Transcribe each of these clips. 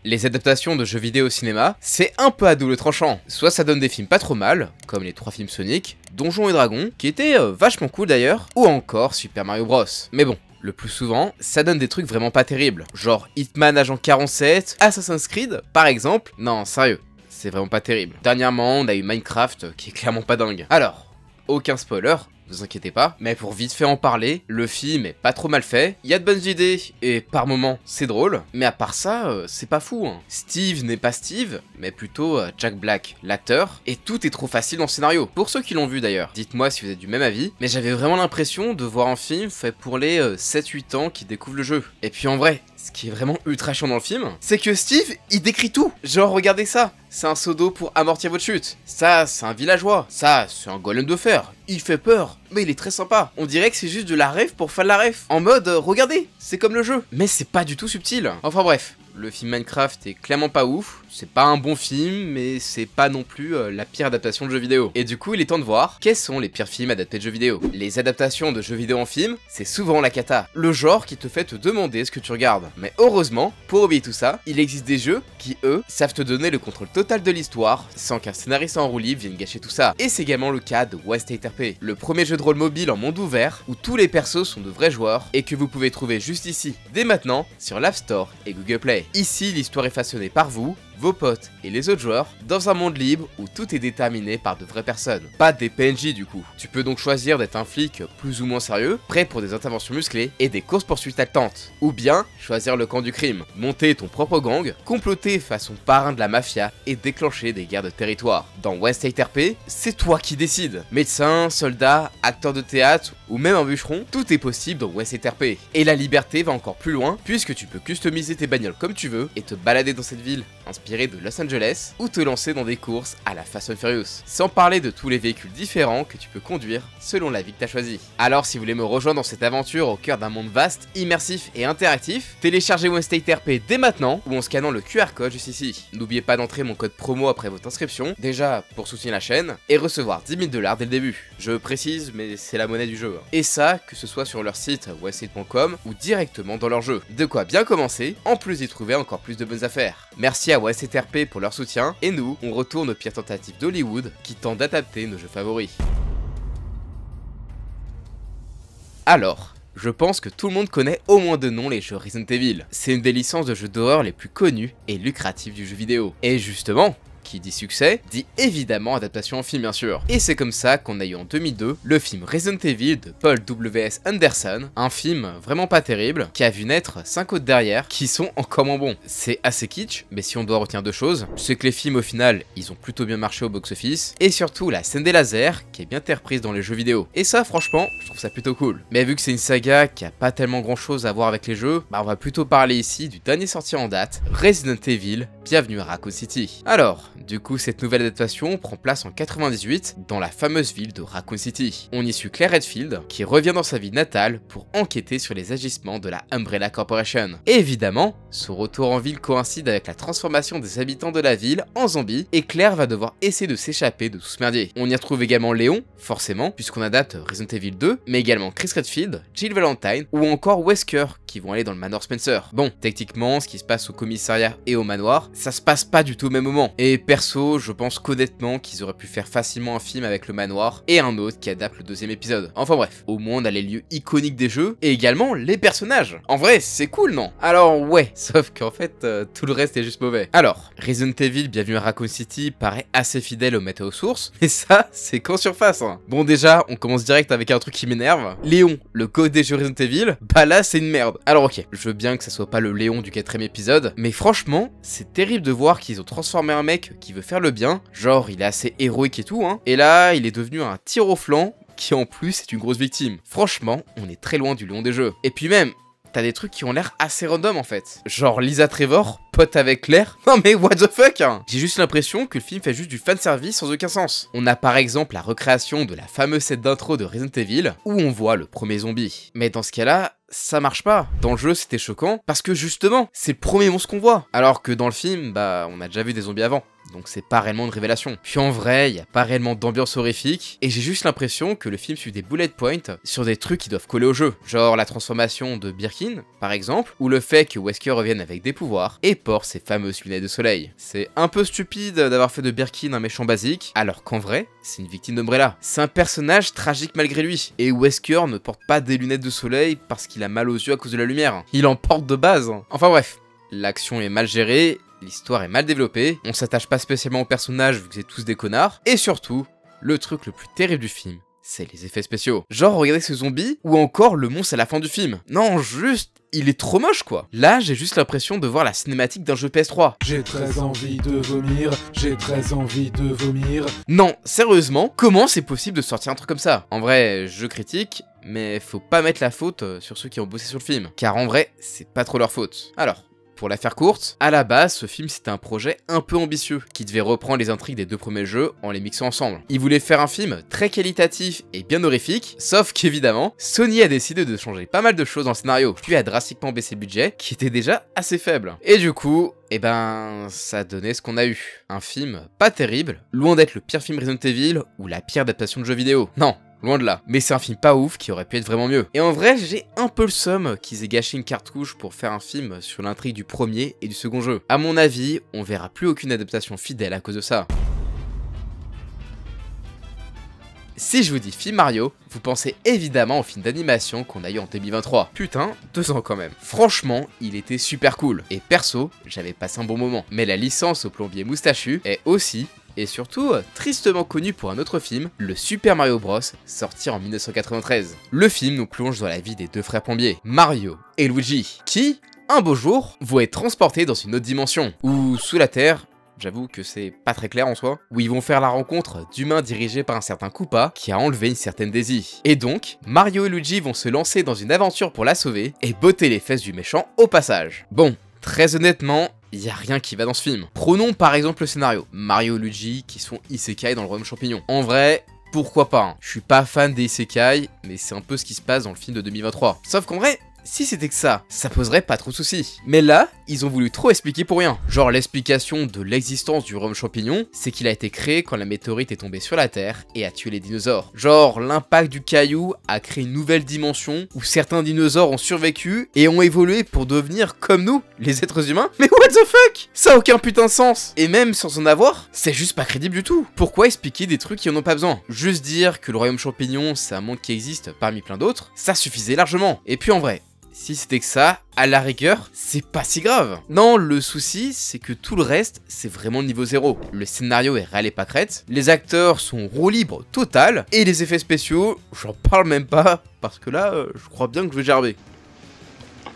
Les adaptations de jeux vidéo au cinéma, c'est un peu à double tranchant. Soit ça donne des films pas trop mal, comme les 3 films Sonic, Donjons et Dragons, qui étaient vachement cool d'ailleurs, ou encore Super Mario Bros. Mais bon, le plus souvent, ça donne des trucs vraiment pas terribles, genre Hitman Agent 47, Assassin's Creed, par exemple. Non, sérieux, c'est vraiment pas terrible. Dernièrement, on a eu Minecraft, qui est clairement pas dingue. Alors, aucun spoiler, vous inquiétez pas, mais pour vite fait en parler, le film est pas trop mal fait, il y a de bonnes idées, et par moments c'est drôle, mais à part ça, c'est pas fou, hein. Steve n'est pas Steve, mais plutôt Jack Black, l'acteur, et tout est trop facile dans le scénario, pour ceux qui l'ont vu d'ailleurs. Dites-moi si vous êtes du même avis, mais j'avais vraiment l'impression de voir un film fait pour les 7-8 ans qui découvrent le jeu. Et puis en vrai, ce qui est vraiment ultra chiant dans le film, c'est que Steve, il décrit tout. Genre, regardez ça, c'est un seau d'eau pour amortir votre chute. Ça, c'est un villageois. Ça, c'est un golem de fer. Il fait peur, mais il est très sympa. On dirait que c'est juste de la ref pour faire de la ref. En mode, regardez, c'est comme le jeu. Mais c'est pas du tout subtil. Enfin bref. Le film Minecraft est clairement pas ouf, c'est pas un bon film, mais c'est pas non plus la pire adaptation de jeux vidéo. Et du coup, il est temps de voir quels sont les pires films adaptés de jeux vidéo. Les adaptations de jeux vidéo en film, c'est souvent la cata, le genre qui te fait te demander ce que tu regardes. Mais heureusement, pour oublier tout ça, il existe des jeux qui, eux, savent te donner le contrôle total de l'histoire, sans qu'un scénariste en roue libre vienne gâcher tout ça. Et c'est également le cas de Weststate RP, le premier jeu de rôle mobile en monde ouvert, où tous les persos sont de vrais joueurs, et que vous pouvez trouver juste ici, dès maintenant, sur l'App Store et Google Play. Ici, l'histoire est façonnée par vous, vos potes et les autres joueurs, dans un monde libre où tout est déterminé par de vraies personnes. Pas des PNJ du coup. Tu peux donc choisir d'être un flic plus ou moins sérieux, prêt pour des interventions musclées et des courses-poursuites haletantes. Ou bien, choisir le camp du crime, monter ton propre gang, comploter façon parrain de la mafia et déclencher des guerres de territoire. Dans Weststate RP, c'est toi qui décides. Médecin, soldat, acteur de théâtre ou même un bûcheron, tout est possible dans Weststate RP. Et la liberté va encore plus loin, puisque tu peux customiser tes bagnoles comme tu veux et te balader dans cette ville inspiré de Los Angeles, ou te lancer dans des courses à la Fast and Furious. Sans parler de tous les véhicules différents que tu peux conduire selon la vie que tu as choisie. Alors si vous voulez me rejoindre dans cette aventure au cœur d'un monde vaste, immersif et interactif, téléchargez Weststate RP dès maintenant ou en scannant le QR code juste ici. N'oubliez pas d'entrer mon code promo après votre inscription, déjà pour soutenir la chaîne, et recevoir 10 000 $ dès le début. Je précise, mais c'est la monnaie du jeu. Et ça, que ce soit sur leur site weststate.com ou directement dans leur jeu. De quoi bien commencer, en plus d'y trouver encore plus de bonnes affaires. Merci à Weststate RP pour leur soutien, et nous, on retourne aux pires tentatives d'Hollywood qui tentent d'adapter nos jeux favoris. Alors, je pense que tout le monde connaît au moins de nom les jeux Resident Evil. C'est une des licences de jeux d'horreur les plus connues et lucratives du jeu vidéo. Et justement, qui dit succès, dit évidemment adaptation en film bien sûr. Et c'est comme ça qu'on a eu en 2002 le film Resident Evil de Paul W.S. Anderson, un film vraiment pas terrible, qui a vu naître 5 autres derrière, qui sont encore moins bons. C'est assez kitsch, mais si on doit retenir 2 choses, c'est que les films au final, ils ont plutôt bien marché au box-office, et surtout la scène des lasers, qui est bien reprise dans les jeux vidéo. Et ça franchement, je trouve ça plutôt cool. Mais vu que c'est une saga qui a pas tellement grand chose à voir avec les jeux, bah on va plutôt parler ici du dernier sorti en date, Resident Evil, Bienvenue à Raccoon City. Alors, du coup, cette nouvelle adaptation prend place en 98 dans la fameuse ville de Raccoon City. On y suit Claire Redfield qui revient dans sa ville natale pour enquêter sur les agissements de la Umbrella Corporation. Et évidemment, son retour en ville coïncide avec la transformation des habitants de la ville en zombies et Claire va devoir essayer de s'échapper de tout ce merdier. On y retrouve également Léon, forcément, puisqu'on adapte Resident Evil 2, mais également Chris Redfield, Jill Valentine ou encore Wesker qui vont aller dans le manoir Spencer. Bon, techniquement, ce qui se passe au commissariat et au manoir, ça se passe pas du tout au même moment. Et perso, je pense qu'honnêtement qu'ils auraient pu faire facilement un film avec le manoir et un autre qui adapte le 2e épisode. Enfin bref, au moins on a les lieux iconiques des jeux et également les personnages. En vrai, c'est cool, non? Alors ouais, sauf qu'en fait, tout le reste est juste mauvais. Alors, Resident Evil Bienvenue à Raccoon City paraît assez fidèle aux météo sources, et ça, c'est qu'en surface. Hein. Bon déjà, on commence direct avec un truc qui m'énerve. Léon, le code des jeux Resident Evil, bah là c'est une merde. Alors ok, je veux bien que ça soit pas le Léon du 4e épisode, mais franchement, c'est terrible de voir qu'ils ont transformé un mec qui veut faire le bien, genre il est assez héroïque et tout, hein, et là il est devenu un tir au flanc qui en plus est une grosse victime. Franchement, on est très loin du Léon des jeux. Et puis même, t'as des trucs qui ont l'air assez random en fait. Genre Lisa Trevor, pote avec Claire. Non mais what the fuck hein. J'ai juste l'impression que le film fait juste du fanservice sans aucun sens. On a par exemple la recréation de la fameuse scène d'intro de Resident Evil, où on voit le premier zombie. Mais dans ce cas-là, ça marche pas. Dans le jeu, c'était choquant, parce que justement, c'est le premier monstre qu'on voit. Alors que dans le film, bah, on a déjà vu des zombies avant. donc c'est pas réellement une révélation. Puis en vrai, y a pas réellement d'ambiance horrifique, et j'ai juste l'impression que le film suit des bullet points sur des trucs qui doivent coller au jeu, genre la transformation de Birkin, par exemple, ou le fait que Wesker revienne avec des pouvoirs et porte ses fameuses lunettes de soleil. C'est un peu stupide d'avoir fait de Birkin un méchant basique, alors qu'en vrai, c'est une victime d'Umbrella. C'est un personnage tragique malgré lui, et Wesker ne porte pas des lunettes de soleil parce qu'il a mal aux yeux à cause de la lumière. Il en porte de base. Enfin bref, l'action est mal gérée, l'histoire est mal développée, on s'attache pas spécialement aux personnages vu que c'est tous des connards, et surtout, le truc le plus terrible du film, c'est les effets spéciaux. Genre, regardez ce zombie, ou encore le monstre à la fin du film. Non, juste, il est trop moche quoi. Là, j'ai juste l'impression de voir la cinématique d'un jeu PS3. J'ai très envie de vomir, j'ai très envie de vomir. Non, sérieusement, comment c'est possible de sortir un truc comme ça? En vrai, je critique, mais faut pas mettre la faute sur ceux qui ont bossé sur le film. Car en vrai, c'est pas trop leur faute. Alors, pour la faire courte, à la base, ce film c'était un projet un peu ambitieux, qui devait reprendre les intrigues des deux premiers jeux en les mixant ensemble. Ils voulaient faire un film très qualitatif et bien horrifique, sauf qu'évidemment, Sony a décidé de changer pas mal de choses dans le scénario, puis a drastiquement baissé le budget, qui était déjà assez faible. Et du coup, eh ben, ça donnait ce qu'on a eu. Un film pas terrible, loin d'être le pire film Resident Evil ou la pire adaptation de jeu vidéo. Non, loin de là. Mais c'est un film pas ouf qui aurait pu être vraiment mieux. Et en vrai, j'ai un peu le somme qu'ils aient gâché une cartouche pour faire un film sur l'intrigue du premier et du second jeu. À mon avis, on verra plus aucune adaptation fidèle à cause de ça. Si je vous dis film Mario, vous pensez évidemment au film d'animation qu'on a eu en 2023. Putain, 2 ans quand même. Franchement, il était super cool. Et perso, j'avais passé un bon moment. Mais la licence au plombier moustachu est aussi, et surtout, tristement connu pour un autre film, le Super Mario Bros, sorti en 1993. Le film nous plonge dans la vie des deux frères plombiers, Mario et Luigi, qui, un beau jour, vont être transportés dans une autre dimension, ou sous la Terre. J'avoue que c'est pas très clair en soi, où ils vont faire la rencontre d'humains dirigés par un certain Koopa qui a enlevé une certaine Daisy. Et donc, Mario et Luigi vont se lancer dans une aventure pour la sauver et botter les fesses du méchant au passage. Bon, très honnêtement, y a rien qui va dans ce film. Prenons par exemple le scénario, Mario et Luigi qui sont isekai dans le royaume champignon. En vrai, pourquoi pas, hein. Je suis pas fan des isekai, mais c'est un peu ce qui se passe dans le film de 2023. Sauf qu'en vrai, si c'était que ça poserait pas trop de soucis. Mais là, ils ont voulu trop expliquer pour rien. Genre l'explication de l'existence du royaume champignon, c'est qu'il a été créé quand la météorite est tombée sur la Terre et a tué les dinosaures. Genre l'impact du caillou a créé une nouvelle dimension où certains dinosaures ont survécu et ont évolué pour devenir comme nous, les êtres humains. Mais what the fuck? Ça a aucun putain de sens. Et même sans en avoir, c'est juste pas crédible du tout. Pourquoi expliquer des trucs qui en ont pas besoin? Juste dire que le royaume champignon c'est un monde qui existe parmi plein d'autres, ça suffisait largement. Et puis en vrai, si c'était que ça, à la rigueur, c'est pas si grave. Non, le souci, c'est que tout le reste, c'est vraiment le niveau 0. Le scénario est réel et pas crête, les acteurs sont roue libre total, et les effets spéciaux, j'en parle même pas, parce que là, je crois bien que je vais gerber.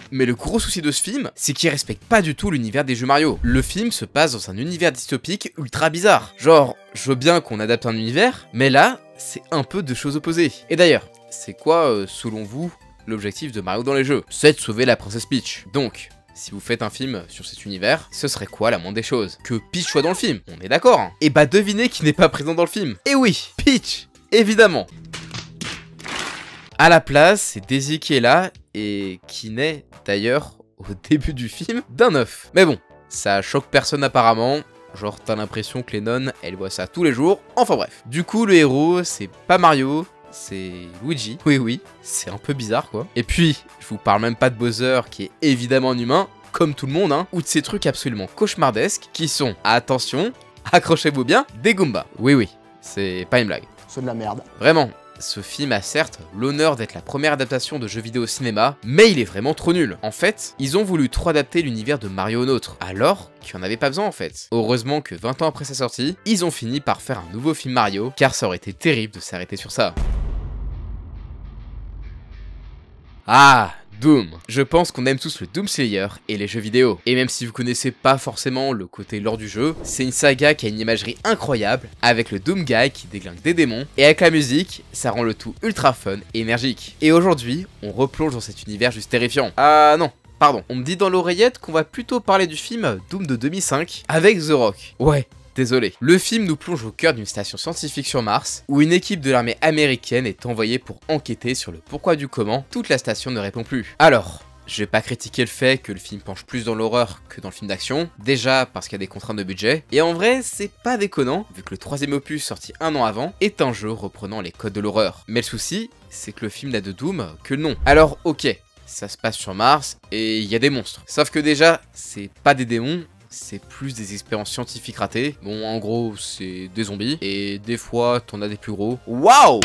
Mais le gros souci de ce film, c'est qu'il respecte pas du tout l'univers des jeux Mario. Le film se passe dans un univers dystopique ultra bizarre. Genre, je veux bien qu'on adapte un univers, mais là, c'est un peu deux choses opposées. Et d'ailleurs, c'est quoi, selon vous, l'objectif de Mario dans les jeux? C'est de sauver la princesse Peach. Donc, si vous faites un film sur cet univers, ce serait quoi la moindre des choses? Que Peach soit dans le film, on est d'accord, hein? Et bah devinez qui n'est pas présent dans le film. Et oui, Peach, évidemment. À la place, c'est Daisy qui est là, et qui naît d'ailleurs au début du film d'un œuf. Mais bon, ça choque personne apparemment. Genre t'as l'impression que les nonnes, elles voient ça tous les jours. Enfin bref. Du coup le héros, c'est pas Mario, c'est Luigi. Oui, c'est un peu bizarre quoi. Et puis, je vous parle même pas de Bowser qui est évidemment un humain, comme tout le monde, hein, ou de ces trucs absolument cauchemardesques qui sont, attention, accrochez-vous bien, des Goombas. Oui, c'est pas une blague. C'est de la merde. Vraiment. Ce film a certes l'honneur d'être la première adaptation de jeux vidéo au cinéma, mais il est vraiment trop nul. En fait, ils ont voulu trop adapter l'univers de Mario au nôtre, alors qu'il n'y en avait pas besoin en fait. Heureusement que 20 ans après sa sortie, ils ont fini par faire un nouveau film Mario, car ça aurait été terrible de s'arrêter sur ça. Ah, Doom. Je pense qu'on aime tous le Doom Slayer et les jeux vidéo. Et même si vous connaissez pas forcément le côté lore du jeu, c'est une saga qui a une imagerie incroyable, avec le Doom Guy qui déglingue des démons, et avec la musique, ça rend le tout ultra fun et énergique. Et aujourd'hui, on replonge dans cet univers juste terrifiant. Ah non, pardon, on me dit dans l'oreillette qu'on va plutôt parler du film Doom de 2005, avec The Rock. Ouais. Désolé. Le film nous plonge au cœur d'une station scientifique sur Mars, où une équipe de l'armée américaine est envoyée pour enquêter sur le pourquoi du comment toute la station ne répond plus. Alors, je vais pas critiquer le fait que le film penche plus dans l'horreur que dans le film d'action, déjà parce qu'il y a des contraintes de budget, et en vrai c'est pas déconnant, vu que le troisième opus sorti un an avant est un jeu reprenant les codes de l'horreur. Mais le souci, c'est que le film n'a de Doom que le nom. Alors ok, ça se passe sur Mars, et il y a des monstres. Sauf que déjà, c'est pas des démons, c'est plus des expériences scientifiques ratées. Bon, en gros, c'est des zombies, et des fois, t'en as des plus gros. Waouh!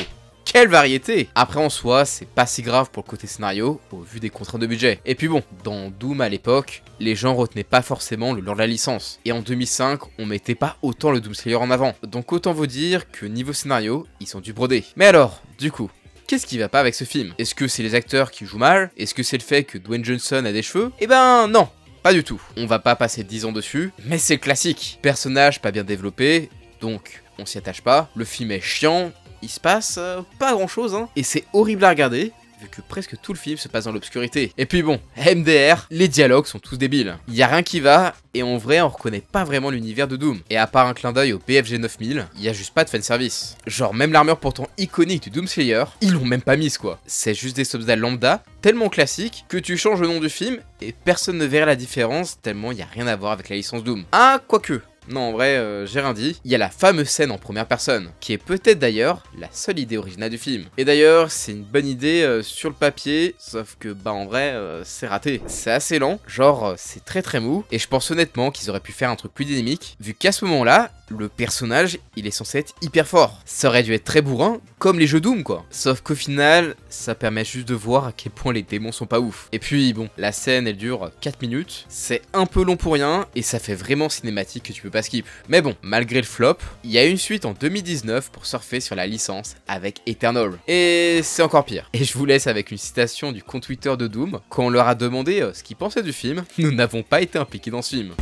Quelle variété! Après en soi, c'est pas si grave pour le côté scénario, au vu des contraintes de budget. Et puis bon, dans Doom à l'époque, les gens retenaient pas forcément le lore de la licence. Et en 2005, on mettait pas autant le Doom Slayer en avant. Donc autant vous dire que niveau scénario, ils sont du brodé. Mais alors, du coup, qu'est-ce qui va pas avec ce film? Est-ce que c'est les acteurs qui jouent mal? Est-ce que c'est le fait que Dwayne Johnson a des cheveux? Eh ben non, pas du tout. On va pas passer 10 ans dessus, mais c'est le classique. Personnage pas bien développé, donc on s'y attache pas. Le film est chiant. Il se passe pas grand chose, hein. Et c'est horrible à regarder, vu que presque tout le film se passe dans l'obscurité. Et puis bon, MDR, les dialogues sont tous débiles. Il y a rien qui va, et en vrai, on reconnaît pas vraiment l'univers de Doom. Et à part un clin d'œil au BFG 9000, il y a juste pas de fanservice. Genre, même l'armure pourtant iconique du Doom Slayer, ils l'ont même pas mise quoi. C'est juste des soldats lambda, tellement classiques, que tu changes le nom du film, et personne ne verra la différence, tellement il y a rien à voir avec la licence Doom. Ah, quoique. Non, en vrai, j'ai rien dit. Il y a la fameuse scène en première personne, qui est peut-être d'ailleurs la seule idée originale du film. Et d'ailleurs, c'est une bonne idée sur le papier, sauf que, bah en vrai, c'est raté. C'est assez lent, genre, c'est très mou, et je pense honnêtement qu'ils auraient pu faire un truc plus dynamique, vu qu'à ce moment-là, le personnage, il est censé être hyper fort. Ça aurait dû être très bourrin, comme les jeux Doom, quoi. Sauf qu'au final, ça permet juste de voir à quel point les démons sont pas ouf. Et puis, bon, la scène, elle dure 4 minutes, c'est un peu long pour rien, et ça fait vraiment cinématique que tu peux pas skip. Mais bon, malgré le flop, il y a une suite en 2019 pour surfer sur la licence avec Eternal. Et c'est encore pire. Et je vous laisse avec une citation du compte Twitter de Doom, quand on leur a demandé ce qu'ils pensaient du film, nous n'avons pas été impliqués dans ce film.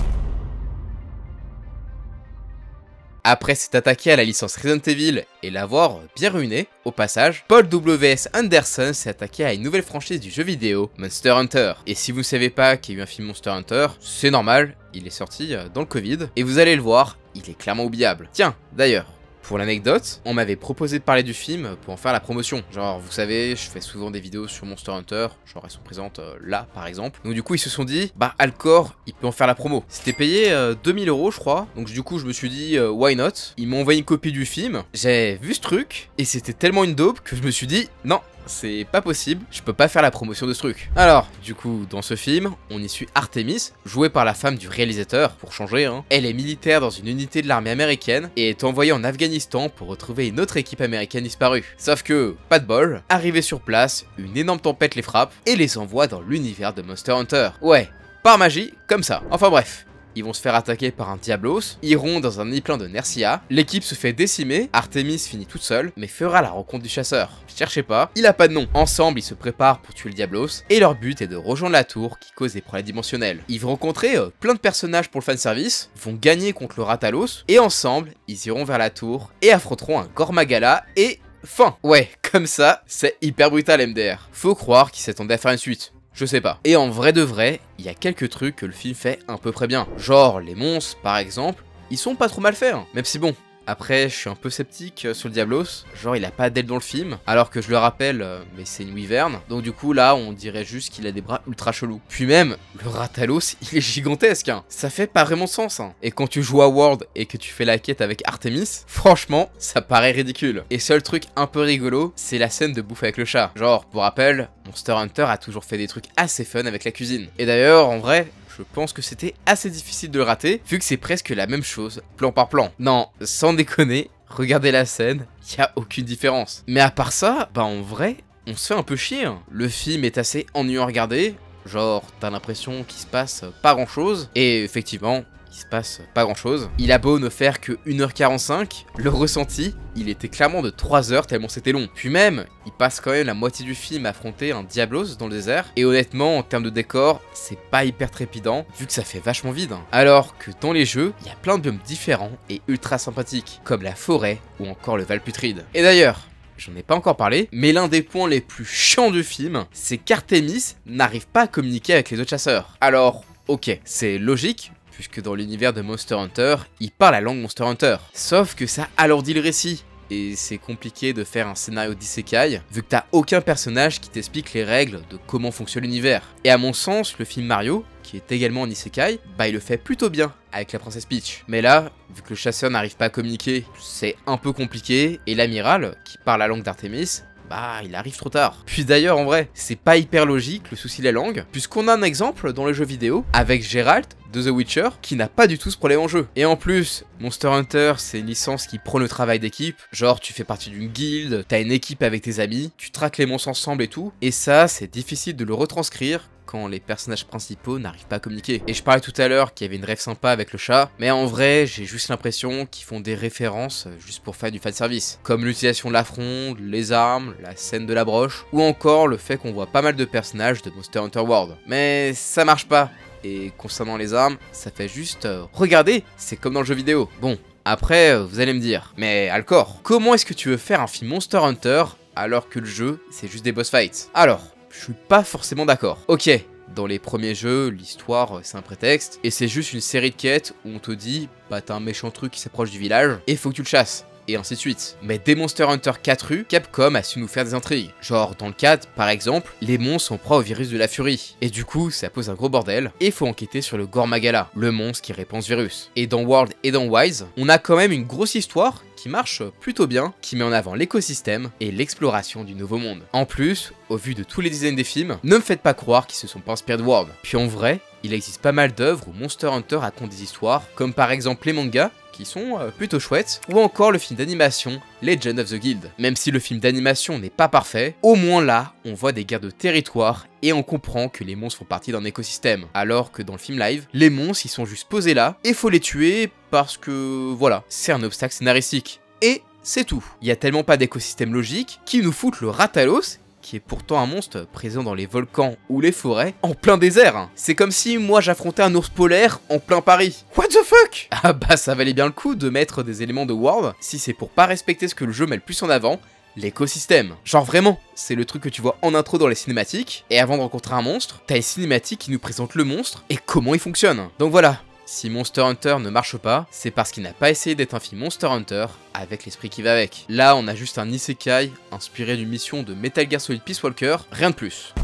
Après s'être attaqué à la licence Resident Evil et l'avoir bien ruiné, au passage, Paul W.S. Anderson s'est attaqué à une nouvelle franchise du jeu vidéo, Monster Hunter. Et si vous ne savez pas qu'il y a eu un film Monster Hunter, c'est normal, il est sorti dans le Covid, et vous allez le voir, il est clairement oubliable. Tiens, d'ailleurs, pour l'anecdote, on m'avait proposé de parler du film pour en faire la promotion. Genre, vous savez, je fais souvent des vidéos sur Monster Hunter, genre elles sont présentes là par exemple. Donc du coup, ils se sont dit, bah Alcor, il peut en faire la promo. C'était payé 2000 € je crois, donc du coup je me suis dit, why not? Ils m'ont envoyé une copie du film, j'ai vu ce truc, et c'était tellement une dope que je me suis dit, non, c'est pas possible, je peux pas faire la promotion de ce truc. Alors, du coup, dans ce film, on y suit Artemis, jouée par la femme du réalisateur, pour changer, hein. Elle est militaire dans une unité de l'armée américaine et est envoyée en Afghanistan pour retrouver une autre équipe américaine disparue. Sauf que, pas de bol, arrivée sur place, une énorme tempête les frappe et les envoie dans l'univers de Monster Hunter. Ouais, par magie, comme ça. Enfin bref. Ils vont se faire attaquer par un Diablos, iront dans un nid plein de Nercia, l'équipe se fait décimer, Artemis finit toute seule, mais fera la rencontre du chasseur. Cherchez pas, il a pas de nom. Ensemble, ils se préparent pour tuer le Diablos, et leur but est de rejoindre la tour qui cause des problèmes dimensionnels. Ils vont rencontrer plein de personnages pour le fanservice, vont gagner contre le Ratalos, et ensemble, ils iront vers la tour, et affronteront un Gormagala, et fin. Ouais, comme ça, c'est hyper brutal MDR. Faut croire qu'ils s'attendaient à faire une suite. Je sais pas. Et en vrai de vrai, il y a quelques trucs que le film fait à peu près bien. Genre, les monstres, par exemple, ils sont pas trop mal faits, hein. Même si bon, après, je suis un peu sceptique sur le Diablos, genre il a pas d'aile dans le film, alors que je le rappelle, mais c'est une wyvern, donc du coup là on dirait juste qu'il a des bras ultra chelous. Puis même, le Ratalos, il est gigantesque, hein. Ça fait pas vraiment sens, hein. Et quand tu joues à World et que tu fais la quête avec Artemis, franchement, ça paraît ridicule. Et seul truc un peu rigolo, c'est la scène de bouffe avec le chat. Genre, pour rappel, Monster Hunter a toujours fait des trucs assez fun avec la cuisine. Et d'ailleurs, en vrai, je pense que c'était assez difficile de le rater, vu que c'est presque la même chose, plan par plan. Non, sans déconner, regardez la scène, y a aucune différence. Mais à part ça, bah en vrai, on se fait un peu chier, hein. Le film est assez ennuyant à regarder, genre t'as l'impression qu'il se passe pas grand chose, et effectivement, il se passe pas grand chose. Il a beau ne faire que 1h45, le ressenti, il était clairement de 3 heures tellement c'était long. Puis même, il passe quand même la moitié du film à affronter un Diablos dans le désert, et honnêtement, en termes de décor, c'est pas hyper trépidant, vu que ça fait vachement vide, hein. Alors que dans les jeux, il y a plein de biomes différents et ultra sympathiques, comme la forêt ou encore le Val Putride. Et d'ailleurs, j'en ai pas encore parlé, mais l'un des points les plus chiants du film, c'est qu'Artemis n'arrive pas à communiquer avec les autres chasseurs. Alors, ok, c'est logique, puisque dans l'univers de Monster Hunter, il parle la langue Monster Hunter. Sauf que ça alourdit le récit, et c'est compliqué de faire un scénario d'isekai, vu que t'as aucun personnage qui t'explique les règles de comment fonctionne l'univers. Et à mon sens, le film Mario, qui est également un isekai, bah il le fait plutôt bien avec la princesse Peach. Mais là, vu que le chasseur n'arrive pas à communiquer, c'est un peu compliqué, et l'amiral, qui parle la langue d'Artemis, bah il arrive trop tard. Puis d'ailleurs en vrai, c'est pas hyper logique le souci de la langue, puisqu'on a un exemple dans le jeu vidéo avec Geralt de The Witcher qui n'a pas du tout ce problème en jeu. Et en plus, Monster Hunter c'est une licence qui prône le travail d'équipe, genre tu fais partie d'une guilde, t'as une équipe avec tes amis, tu traques les monstres ensemble et tout, et ça c'est difficile de le retranscrire quand les personnages principaux n'arrivent pas à communiquer. Et je parlais tout à l'heure qu'il y avait une rêve sympa avec le chat, mais en vrai, j'ai juste l'impression qu'ils font des références juste pour faire du fanservice. Comme l'utilisation de la fronde, les armes, la scène de la broche, ou encore le fait qu'on voit pas mal de personnages de Monster Hunter World. Mais ça marche pas. Et concernant les armes, ça fait juste... regardez, c'est comme dans le jeu vidéo. Bon, après, vous allez me dire, mais Alcor, comment est-ce que tu veux faire un film Monster Hunter alors que le jeu, c'est juste des boss fights? Alors, je suis pas forcément d'accord. Ok, dans les premiers jeux, l'histoire c'est un prétexte, et c'est juste une série de quêtes où on te dit, bah t'as un méchant truc qui s'approche du village, et faut que tu le chasses. Et ainsi de suite. Mais dès Monster Hunter 4U, Capcom a su nous faire des intrigues. Genre, dans le 4, par exemple, les monstres sont proies au virus de la furie. Et du coup, ça pose un gros bordel, et faut enquêter sur le Gormagala, le monstre qui répand ce virus. Et dans World et dans Wise, on a quand même une grosse histoire qui marche plutôt bien, qui met en avant l'écosystème et l'exploration du nouveau monde. En plus, au vu de tous les designs des films, ne me faites pas croire qu'ils se sont pas inspirés de World. Puis en vrai, il existe pas mal d'œuvres où Monster Hunter raconte des histoires, comme par exemple les mangas, qui sont plutôt chouettes, ou encore le film d'animation Legend of the Guild. Même si le film d'animation n'est pas parfait, au moins là, on voit des guerres de territoire et on comprend que les monstres font partie d'un écosystème. Alors que dans le film live, les monstres ils sont juste posés là, et faut les tuer parce que voilà, c'est un obstacle scénaristique. Et c'est tout. Il y a tellement pas d'écosystème logique qui nous foutent le Rathalos, qui est pourtant un monstre présent dans les volcans ou les forêts, en plein désert. C'est comme si moi j'affrontais un ours polaire en plein Paris. What the fuck? Ah bah ça valait bien le coup de mettre des éléments de World, si c'est pour pas respecter ce que le jeu met le plus en avant, l'écosystème. Genre vraiment, c'est le truc que tu vois en intro dans les cinématiques, et avant de rencontrer un monstre, t'as les cinématiques qui nous présentent le monstre et comment il fonctionne. Donc voilà. Si Monster Hunter ne marche pas, c'est parce qu'il n'a pas essayé d'être un film Monster Hunter avec l'esprit qui va avec. Là, on a juste un isekai inspiré d'une mission de Metal Gear Solid Peace Walker, rien de plus.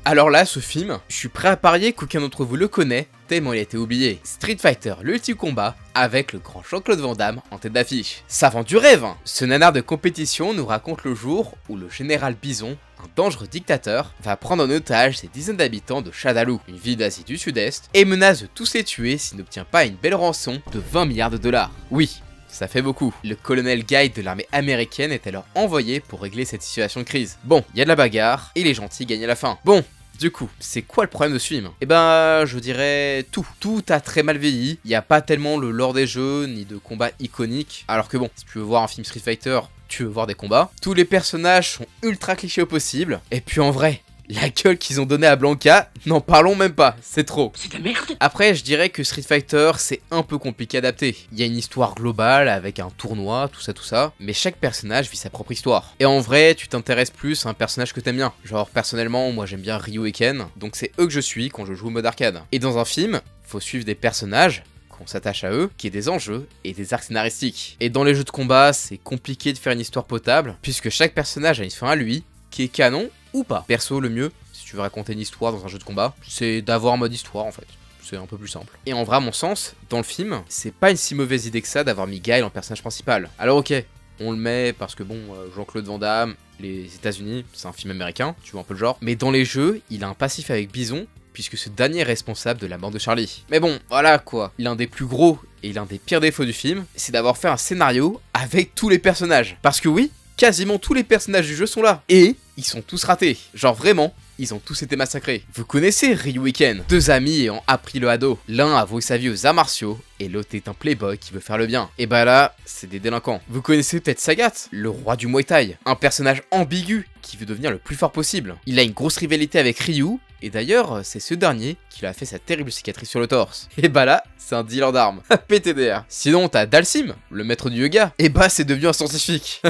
Alors là, ce film, je suis prêt à parier qu'aucun d'entre vous le connaît, tellement il a été oublié. Street Fighter, l'ultime combat, avec le grand Jean-Claude Van Damme en tête d'affiche. Ça vend du rêve, hein. Ce nanar de compétition nous raconte le jour où le général Bison, un dangereux dictateur, va prendre en otage ces dizaines d'habitants de Shadaloo, une ville d'Asie du Sud-Est, et menace de tous les tuer s'il n'obtient pas une belle rançon de 20 milliards de dollars. Oui, ça fait beaucoup. Le colonel Guy de l'armée américaine est alors envoyé pour régler cette situation de crise. Bon, il y a de la bagarre, et les gentils gagnent à la fin. Bon, du coup, c'est quoi le problème de ce film? Eh ben, je dirais tout. Tout a très mal vieilli, il n'y a pas tellement le lore des jeux, ni de combats iconiques, alors que bon, si tu veux voir un film Street Fighter, tu veux voir des combats. Tous les personnages sont ultra clichés au possible, et puis en vrai, la gueule qu'ils ont donnée à Blanca, n'en parlons même pas, c'est trop. C'est de la merde. Après, je dirais que Street Fighter, c'est un peu compliqué à adapter. Il y a une histoire globale avec un tournoi, tout ça, mais chaque personnage vit sa propre histoire. Et en vrai, tu t'intéresses plus à un personnage que t'aimes bien. Genre, personnellement, moi j'aime bien Ryu et Ken, donc c'est eux que je suis quand je joue au mode arcade. Et dans un film, faut suivre des personnages, qu'on s'attache à eux, qui est des enjeux et des arcs scénaristiques. Et dans les jeux de combat, c'est compliqué de faire une histoire potable, puisque chaque personnage a une fin à lui, qui est canon ou pas. Perso, le mieux, si tu veux raconter une histoire dans un jeu de combat, c'est d'avoir un mode histoire en fait. C'est un peu plus simple. Et en vrai, à mon sens, dans le film, c'est pas une si mauvaise idée que ça d'avoir mis Guile en personnage principal. Alors ok, on le met parce que bon, Jean-Claude Van Damme, les États-Unis, c'est un film américain, tu vois un peu le genre. Mais dans les jeux, il a un passif avec Bison, puisque ce dernier est responsable de la mort de Charlie. Mais bon, voilà quoi. L'un des plus gros et l'un des pires défauts du film, c'est d'avoir fait un scénario avec tous les personnages. Parce que oui, quasiment tous les personnages du jeu sont là. Et ils sont tous ratés. Genre vraiment, ils ont tous été massacrés. Vous connaissez Ryu et Ken, deux amis ayant appris le hado. L'un a voué sa vie aux arts martiaux, et l'autre est un playboy qui veut faire le bien. Et bah là, c'est des délinquants. Vous connaissez peut-être Sagat, le roi du Muay Thai. Un personnage ambigu qui veut devenir le plus fort possible. Il a une grosse rivalité avec Ryu, et d'ailleurs, c'est ce dernier qui lui a fait sa terrible cicatrice sur le torse. Et bah là, c'est un dealer d'armes. PTDR. Sinon, t'as Dalsim, le maître du yoga. Et bah, c'est devenu un scientifique.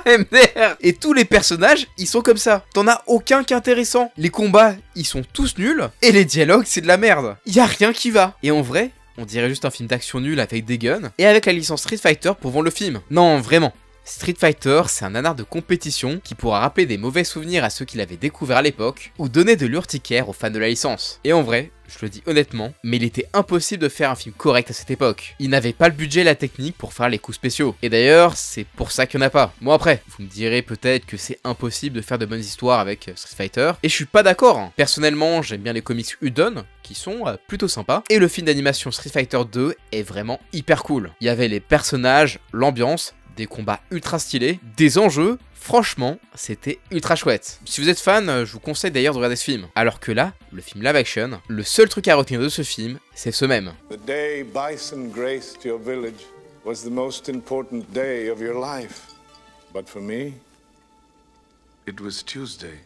MDR. Et tous les personnages, ils sont comme ça. T'en as aucun qui est intéressant. Les combats, ils sont tous nuls. Et les dialogues, c'est de la merde. Y a rien qui va. Et en vrai, on dirait juste un film d'action nul avec des guns, et avec la licence Street Fighter pour vendre le film. Non, vraiment. Street Fighter, c'est un nanar de compétition qui pourra rappeler des mauvais souvenirs à ceux qui l'avaient découvert à l'époque, ou donner de l'urticaire aux fans de la licence. Et en vrai, je le dis honnêtement, mais il était impossible de faire un film correct à cette époque. Il n'avait pas le budget et la technique pour faire les coups spéciaux. Et d'ailleurs, c'est pour ça qu'il n'y en a pas. Bon après, vous me direz peut-être que c'est impossible de faire de bonnes histoires avec Street Fighter, et je suis pas d'accord. Hein. Personnellement, j'aime bien les comics Udon, qui sont plutôt sympas, et le film d'animation Street Fighter 2 est vraiment hyper cool. Il y avait les personnages, l'ambiance, des combats ultra stylés, des enjeux, franchement, c'était ultra chouette. Si vous êtes fan, je vous conseille d'ailleurs de regarder ce film. Alors que là, le film live action, le seul truc à retenir de ce film, c'est ce même. The day Bison graced your village was the most important day of your life. But for me, it was Tuesday.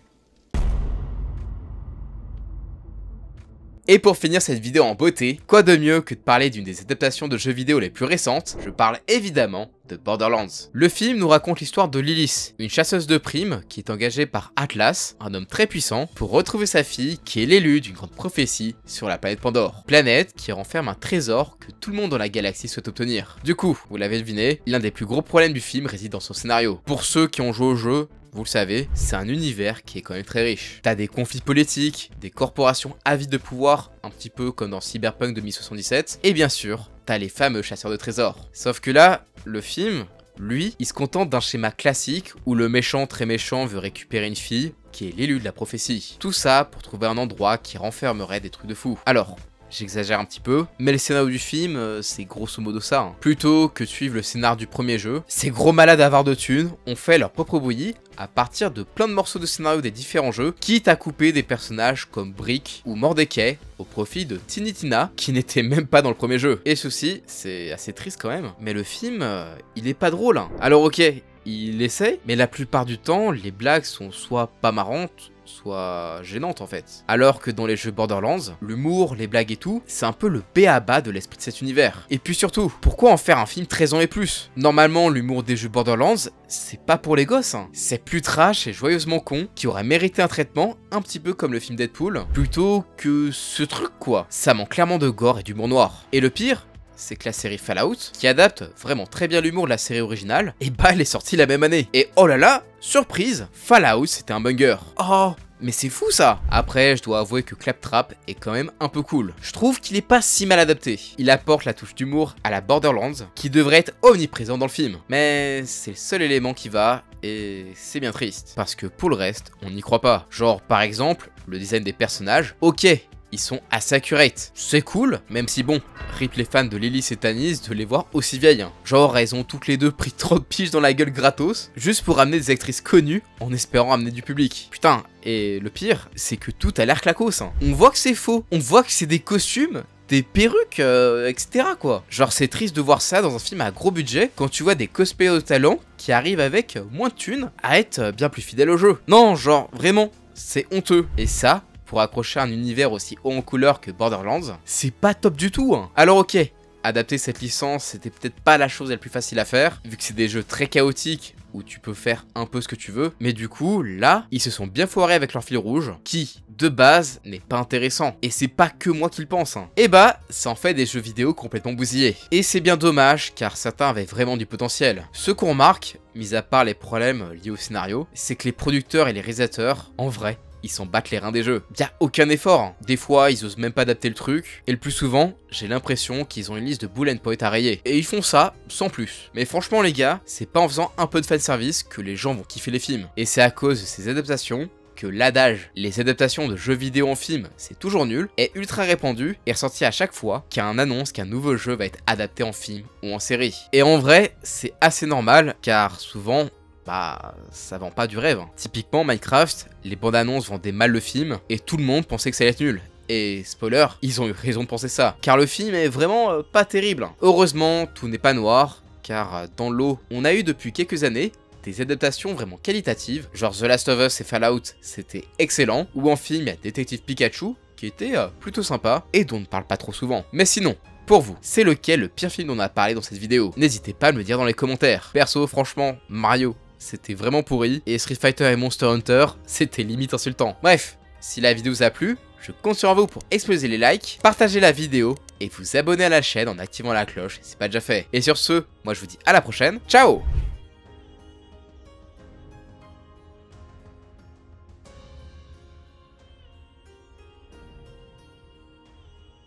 Et pour finir cette vidéo en beauté, quoi de mieux que de parler d'une des adaptations de jeux vidéo les plus récentes, je parle évidemment de Borderlands. Le film nous raconte l'histoire de Lilith, une chasseuse de primes qui est engagée par Atlas, un homme très puissant, pour retrouver sa fille qui est l'élu d'une grande prophétie sur la planète Pandore. Planète qui renferme un trésor que tout le monde dans la galaxie souhaite obtenir. Du coup, vous l'avez deviné, l'un des plus gros problèmes du film réside dans son scénario. Pour ceux qui ont joué au jeu, vous le savez, c'est un univers qui est quand même très riche. T'as des conflits politiques, des corporations avides de pouvoir, un petit peu comme dans Cyberpunk 2077, et bien sûr, t'as les fameux chasseurs de trésors. Sauf que là, le film, lui, il se contente d'un schéma classique où le méchant très méchant veut récupérer une fille qui est l'élu de la prophétie. Tout ça pour trouver un endroit qui renfermerait des trucs de fou. Alors, j'exagère un petit peu, mais le scénario du film, c'est grosso modo ça. Hein. Plutôt que de suivre le scénario du premier jeu, ces gros malades avares de thunes ont fait leur propre bouillie à partir de plein de morceaux de scénario des différents jeux, quitte à couper des personnages comme Brick ou Mordecai au profit de Tiny Tina, qui n'était même pas dans le premier jeu. Et ceci, c'est assez triste quand même, mais le film, il est pas drôle. Hein. Alors ok, il essaie, mais la plupart du temps, les blagues sont soit pas marrantes, soit gênante en fait. Alors que dans les jeux Borderlands, l'humour, les blagues et tout, c'est un peu le b.a.-ba de l'esprit de cet univers. Et puis surtout, pourquoi en faire un film 13 ans et plus? Normalement, l'humour des jeux Borderlands, c'est pas pour les gosses. Hein. C'est plus trash et joyeusement con, qui aurait mérité un traitement un petit peu comme le film Deadpool, plutôt que ce truc quoi. Ça manque clairement de gore et d'humour noir. Et le pire, c'est que la série Fallout, qui adapte vraiment très bien l'humour de la série originale, et bah elle est sortie la même année. Et oh là là, surprise, Fallout c'était un banger. Oh, mais c'est fou ça. Après, je dois avouer que Claptrap est quand même un peu cool. Je trouve qu'il est pas si mal adapté. Il apporte la touche d'humour à la Borderlands, qui devrait être omniprésent dans le film. Mais c'est le seul élément qui va, et c'est bien triste. Parce que pour le reste, on n'y croit pas. Genre par exemple, le design des personnages, ok, ils sont assez accurate. C'est cool, même si bon, rip les fans de Lilith et Tanis de les voir aussi vieilles. Hein. Genre, elles ont toutes les deux pris 30 piges dans la gueule gratos, juste pour amener des actrices connues, en espérant amener du public. Putain, et le pire, c'est que tout a l'air claquos. Hein. On voit que c'est faux, on voit que c'est des costumes, des perruques, etc. quoi. Genre, c'est triste de voir ça dans un film à gros budget, quand tu vois des cosplayers de talent qui arrivent avec moins de thunes à être bien plus fidèles au jeu. Non, genre, vraiment, c'est honteux. Et ça, pour accrocher un univers aussi haut en couleur que Borderlands, c'est pas top du tout. Hein. Alors ok, adapter cette licence, c'était peut-être pas la chose la plus facile à faire, vu que c'est des jeux très chaotiques, où tu peux faire un peu ce que tu veux, mais du coup, là, ils se sont bien foirés avec leur fil rouge, qui, de base, n'est pas intéressant. Et c'est pas que moi qui le pense. Hein. Et bah, ça en fait des jeux vidéo complètement bousillés. Et c'est bien dommage, car certains avaient vraiment du potentiel. Ce qu'on remarque, mis à part les problèmes liés au scénario, c'est que les producteurs et les réalisateurs, en vrai, ils s'en battent les reins des jeux. Y'a aucun effort. Hein. Des fois, ils osent même pas adapter le truc. Et le plus souvent, j'ai l'impression qu'ils ont une liste de bullet points à rayer. Et ils font ça sans plus. Mais franchement, les gars, c'est pas en faisant un peu de fanservice que les gens vont kiffer les films. Et c'est à cause de ces adaptations que l'adage, les adaptations de jeux vidéo en film, c'est toujours nul, est ultra répandu et ressorti à chaque fois qu'il y a une annonce qu'un nouveau jeu va être adapté en film ou en série. Et en vrai, c'est assez normal, car souvent, bah, ça vend pas du rêve. Typiquement, Minecraft, les bandes annonces vendaient mal le film, et tout le monde pensait que ça allait être nul. Et spoiler, ils ont eu raison de penser ça, car le film est vraiment pas terrible. Heureusement, tout n'est pas noir, car dans l'eau, on a eu depuis quelques années des adaptations vraiment qualitatives, genre The Last of Us et Fallout, c'était excellent, ou en film, il y a Détective Pikachu, qui était plutôt sympa, et dont on ne parle pas trop souvent. Mais sinon, pour vous, c'est lequel le pire film dont on a parlé dans cette vidéo? N'hésitez pas à me le dire dans les commentaires. Perso, franchement, Mario, c'était vraiment pourri, et Street Fighter et Monster Hunter, c'était limite insultant. Bref, si la vidéo vous a plu, Je compte sur vous pour exploser les likes, partager la vidéo et vous abonner à la chaîne en activant la cloche si c'est pas déjà fait. Et sur ce, moi je vous dis à la prochaine, ciao!